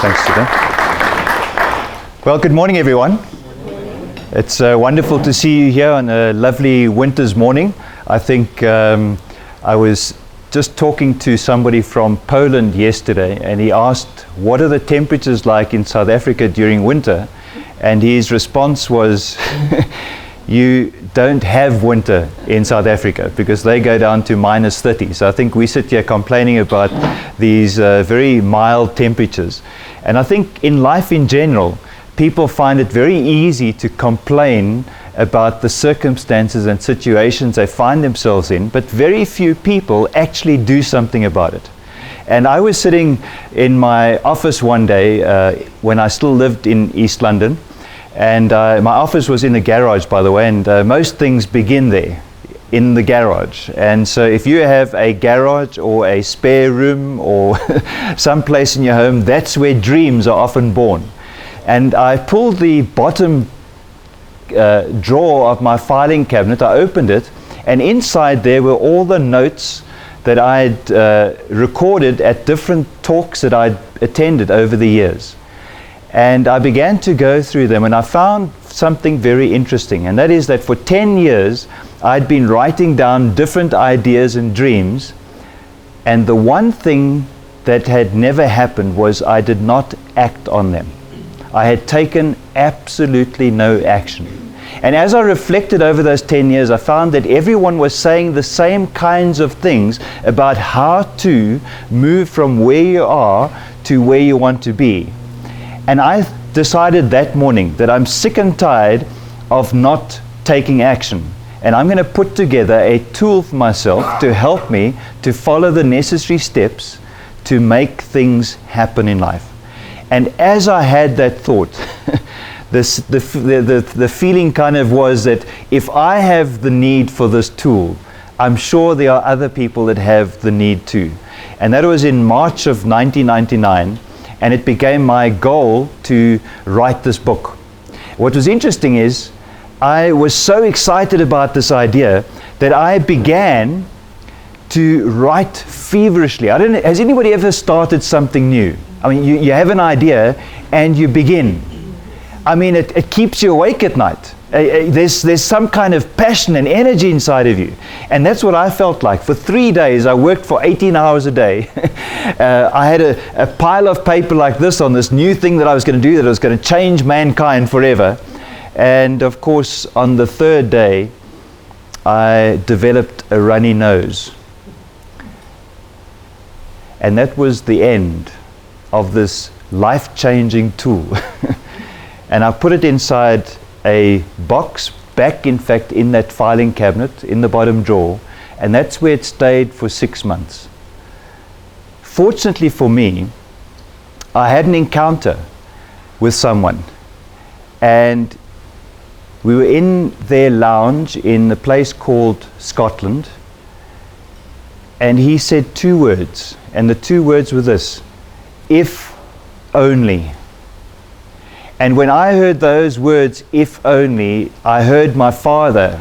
Thanks, Judah. Well, good morning, everyone. It's wonderful to see you here on a lovely winter's morning. I think I was just talking to somebody from Poland yesterday, and he asked, what are the temperatures like in South Africa during winter? And his response was, you don't have winter in South Africa because they go down to minus 30. So I think we sit here complaining about these very mild temperatures. And I think in life in general, people find it very easy to complain about the circumstances and situations they find themselves in, but very few people actually do something about it. And I was sitting in my office one day when I still lived in East London, and my office was in a garage, by the way, and most things begin there, in the garage. And so if you have a garage or a spare room or some place in your home, that's where dreams are often born. And I pulled the bottom drawer of my filing cabinet, I opened it, and inside there were all the notes that I'd recorded at different talks that I'd attended over the years. And I began to go through them, and I found something very interesting, and that is that for 10 years I'd been writing down different ideas and dreams, and the one thing that had never happened was I did not act on them. I had taken absolutely no action. And as I reflected over those 10 years, I found that everyone was saying the same kinds of things about how to move from where you are to where you want to be. And I decided that morning that I'm sick and tired of not taking action. And I'm going to put together a tool for myself to help me to follow the necessary steps to make things happen in life. And as I had that thought, the feeling kind of was that if I have the need for this tool, I'm sure there are other people that have the need too. And that was in March of 1999, and it became my goal to write this book. What was interesting is I was so excited about this idea that I began to write feverishly. I don't know, has anybody ever started something new? I mean, you have an idea and you begin. I mean, it keeps you awake at night. There's some kind of passion and energy inside of you. And that's what I felt like. For 3 days, I worked for 18 hours a day. I had a pile of paper like this on this new thing that I was going to do, that was going to change mankind forever. And of course, on the third day, I developed a runny nose. And that was the end of this life-changing tool. And I put it inside a box, back in fact in that filing cabinet in the bottom drawer, and that's where it stayed for 6 months. Fortunately for me, I had an encounter with someone, and we were in their lounge in a place called Scotland, and he said 2 words, and the 2 words were this: if only. And when I heard those words, if only, I heard my father,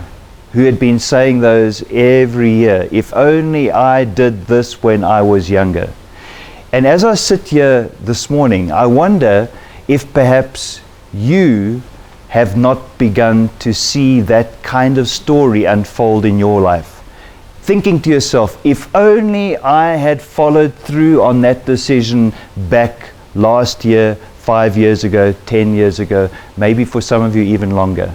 who had been saying those every year, if only I did this when I was younger. And as I sit here this morning, I wonder if perhaps you have not begun to see that kind of story unfold in your life. Thinking to yourself, if only I had followed through on that decision back last year, 5 years ago, 10 years ago, maybe for some of you even longer.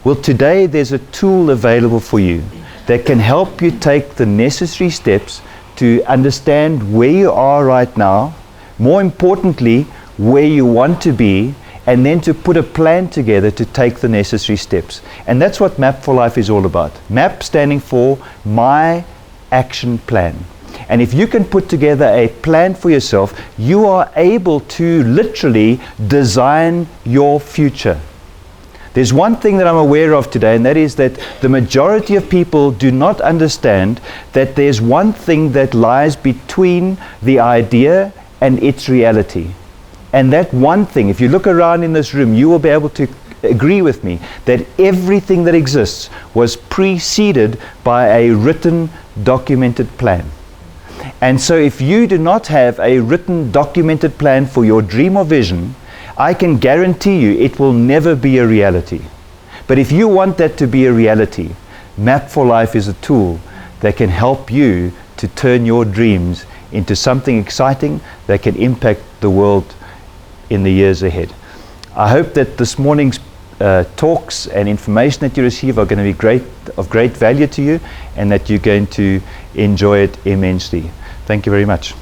Well, today there's a tool available for you that can help you take the necessary steps to understand where you are right now, more importantly, where you want to be, and then to put a plan together to take the necessary steps. And that's what MAP for Life is all about. MAP standing for My Action Plan. And if you can put together a plan for yourself, you are able to literally design your future. There's one thing that I'm aware of today, and that is that the majority of people do not understand that there's one thing that lies between the idea and its reality. And that one thing, if you look around in this room, you will be able to agree with me that everything that exists was preceded by a written, documented plan. And so if you do not have a written, documented plan for your dream or vision, I can guarantee you it will never be a reality. But if you want that to be a reality, Map for Life is a tool that can help you to turn your dreams into something exciting that can impact the world in the years ahead. I hope that this morning's talks and information that you receive are going to be of great value to you, and that you're going to enjoy it immensely. Thank you very much.